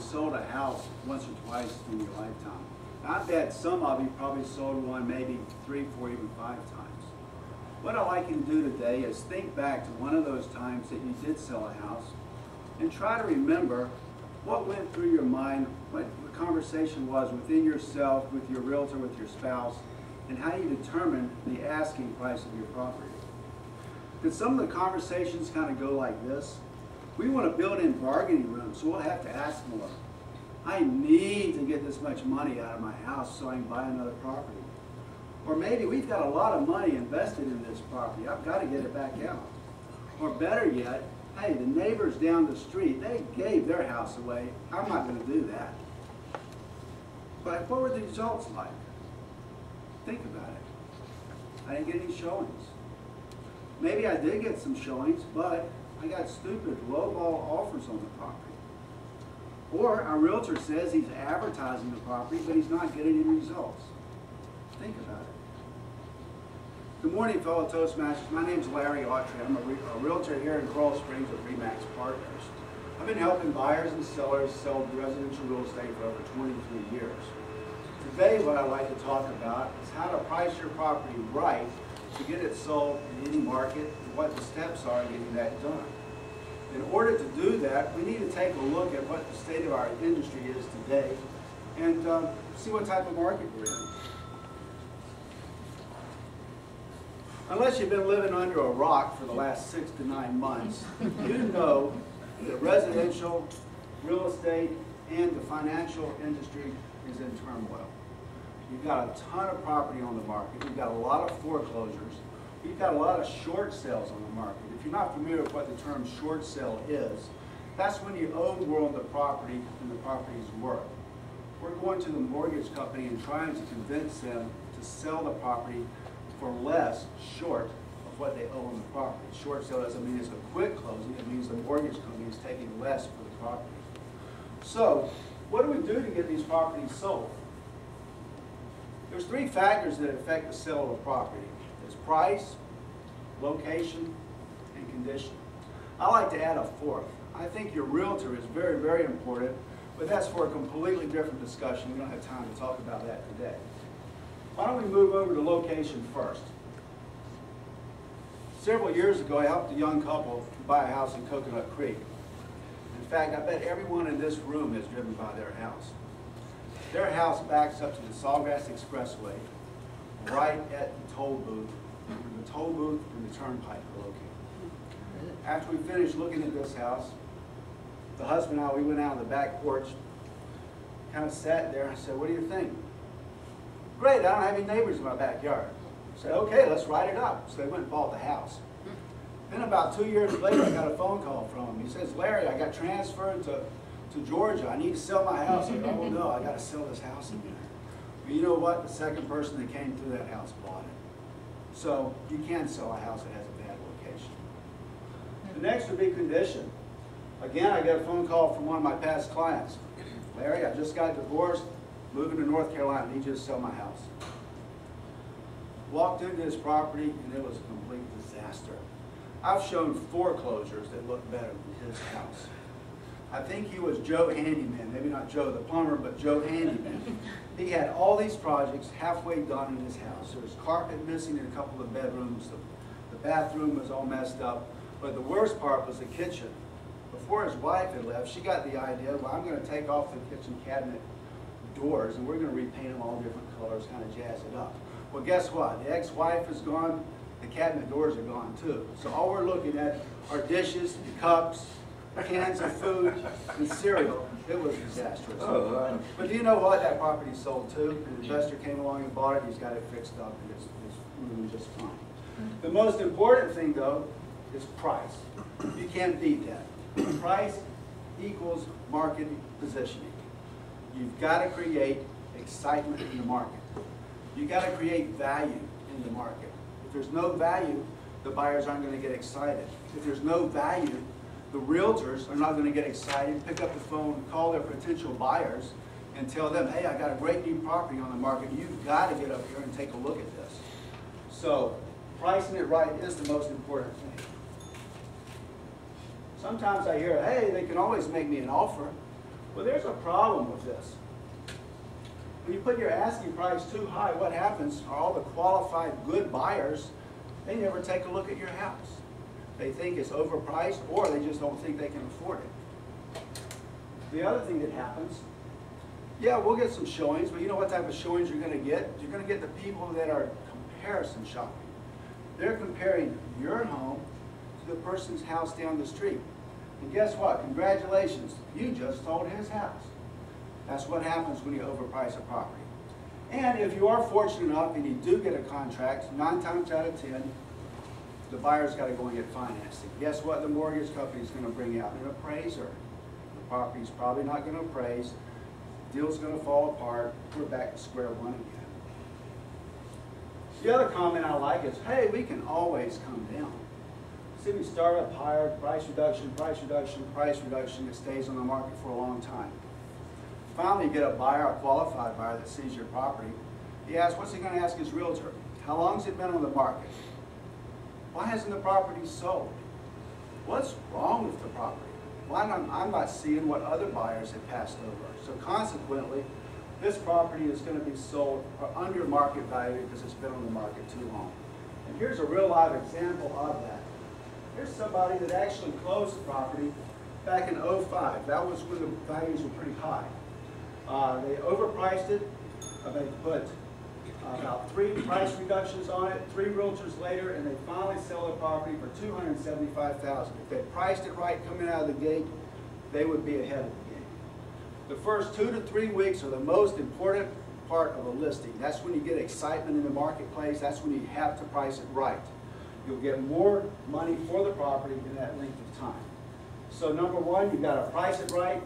sold a house once or twice in your lifetime. I bet some of you probably sold one maybe 3, 4, even 5 times. What I'd like you to do today is think back to one of those times that you did sell a house and try to remember what went through your mind, what the conversation was within yourself, with your realtor, with your spouse, and how you determined the asking price of your property. Because some of the conversations kind of go like this. We want to build in bargaining room, so we'll have to ask more. I need to get this much money out of my house so I can buy another property. Or maybe we've got a lot of money invested in this property. I've got to get it back out. Or better yet, hey, the neighbors down the street, they gave their house away. I'm not going to do that. But what were the results like? Think about it. I didn't get any showings. Maybe I did get some showings, but I got stupid lowball offers on the property. Or our realtor says he's advertising the property, but he's not getting any results. Think about it. Good morning, fellow Toastmasters. My name is Larry Autrey. I'm a realtor here in Coral Springs with RE/MAX Partners. I've been helping buyers and sellers sell residential real estate for over 23 years. Today, what I'd like to talk about is how to price your property right to get it sold in any market and what the steps are in getting that done. In order to do that, we need to take a look at what the state of our industry is today and see what type of market we're in. Unless you've been living under a rock for the last 6 to 9 months, you know that residential, real estate, and the financial industry is in turmoil. You've got a ton of property on the market. You've got a lot of foreclosures. You've got a lot of short sales on the market. If you're not familiar with what the term short sale is, that's when you own more on the property than the property's worth. We're going to the mortgage company and trying to convince them to sell the property for less short of what they owe on the property. Short sale doesn't mean it's a quick closing. It means the mortgage company is taking less for the property. So, what do we do to get these properties sold? There's 3 factors that affect the sale of a property. It's price, location, and condition. I like to add a 4th. I think your realtor is very, very important, but that's for a completely different discussion. We don't have time to talk about that today. Why don't we move over to location first? Several years ago, I helped a young couple buy a house in Coconut Creek. In fact, I bet everyone in this room has driven by their house. Their house backs up to the Sawgrass Expressway, right at the toll booth, where the toll booth and the turnpike are located. After we finished looking at this house, the husband and I, we went out on the back porch, kind of sat there. I said, "What do you think?" "Great, I don't have any neighbors in my backyard." I said, "Okay, let's write it up." So they went and bought the house. Then about 2 years later, I got a phone call from him. He says, "Larry, I got transferred to Georgia. I need to sell my house." I go, "Oh no, I got to sell this house again." But you know what? The second person that came through that house bought it. So you can sell a house that has a bad location. The next would be condition. Again, I got a phone call from one of my past clients. "Larry, I just got divorced, moving to North Carolina. I need you to sell my house." Walked into his property and it was a complete disaster. I've shown foreclosures that look better than his house. I think he was Joe Handyman, maybe not Joe the plumber, but Joe Handyman. He had all these projects halfway done in his house. There was carpet missing in a couple of bedrooms. The bathroom was all messed up. But the worst part was the kitchen. Before his wife had left, she got the idea, well, I'm going to take off the kitchen cabinet doors and we're going to repaint them all different colors, kind of jazz it up. Well, guess what? The ex-wife is gone. The cabinet doors are gone too. So all we're looking at are dishes, cups, cans of food, and cereal. It was disastrous. But do you know what? That property sold too. An investor came along and bought it. He's got it fixed up, and it's moving just fine. The most important thing, though, is price. You can't beat that. Price equals market positioning. You've got to create excitement in the market. You've got to create value in the market. If there's no value, the buyers aren't going to get excited. If there's no value, the realtors are not going to get excited, pick up the phone, call their potential buyers, and tell them, "Hey, I got a great new property on the market. You've got to get up here and take a look at this." So, pricing it right is the most important thing. Sometimes I hear, "Hey, they can always make me an offer." Well, there's a problem with this. When you put your asking price too high, what happens are all the qualified good buyers, they never take a look at your house. They think it's overpriced, or they just don't think they can afford it. The other thing that happens, yeah, we'll get some showings, but you know what type of showings you're going to get? You're going to get the people that are comparison shopping. They're comparing your home to the person's house down the street. And guess what? Congratulations, you just sold his house. That's what happens when you overprice a property. And if you are fortunate enough and you do get a contract, 9 times out of 10, the buyer's got to go and get financing. Guess what the mortgage company is going to bring out? An appraiser. The property's probably not going to appraise. The deal's going to fall apart. We're back to square one again. The other comment I like is, hey, we can always come down. See, we start up higher, price reduction, price reduction, price reduction. It stays on the market for a long time. Finally, you get a buyer, a qualified buyer that sees your property. He asks, what's he going to ask his realtor? How long has it been on the market? Why hasn't the property sold? What's wrong with the property? Why I'm not seeing what other buyers have passed over. So consequently, this property is going to be sold for under market value because it's been on the market too long. And here's a real live example of that. Here's somebody that actually closed the property back in 2005. That was when the values were pretty high. They overpriced it. They put about 3 price reductions on it, 3 realtors later, and they finally sell the property for $275,000. If they priced it right coming out of the gate, they would be ahead of the game. The first 2 to 3 weeks are the most important part of a listing. That's when you get excitement in the marketplace. That's when you have to price it right. You'll get more money for the property in that length of time. So number one, you've got to price it right.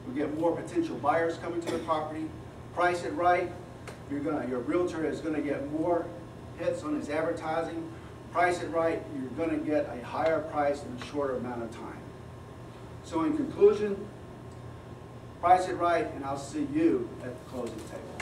You'll get more potential buyers coming to the property. Price it right. Your realtor is going to get more hits on his advertising. Price it right. You're going to get a higher price in a shorter amount of time. So in conclusion, price it right, and I'll see you at the closing table.